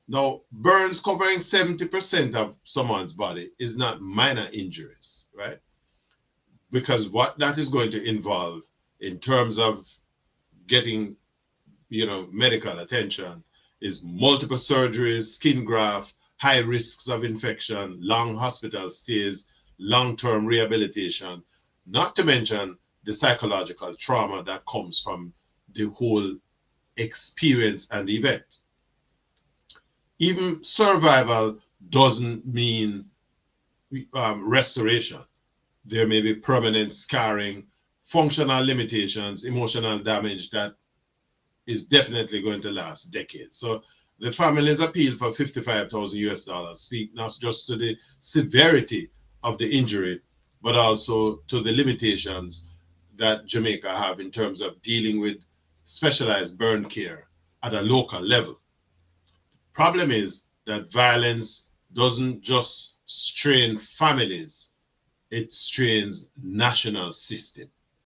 Now, burns covering 70% of someone's body is not minor injuries, right? Because what that is going to involve in terms of getting, medical attention is multiple surgeries, skin graft, high risks of infection, long hospital stays, long-term rehabilitation, not to mention the psychological trauma that comes from the whole experience and event. Even survival doesn't mean restoration. There may be permanent scarring, functional limitations, emotional damage that is definitely going to last decades. So the family's appeal for 55,000 US dollars speak not just to the severity of the injury, but also to the limitations that Jamaica have in terms of dealing with specialized burn care at a local level. Problem is that violence doesn't just strain families, it strains national system.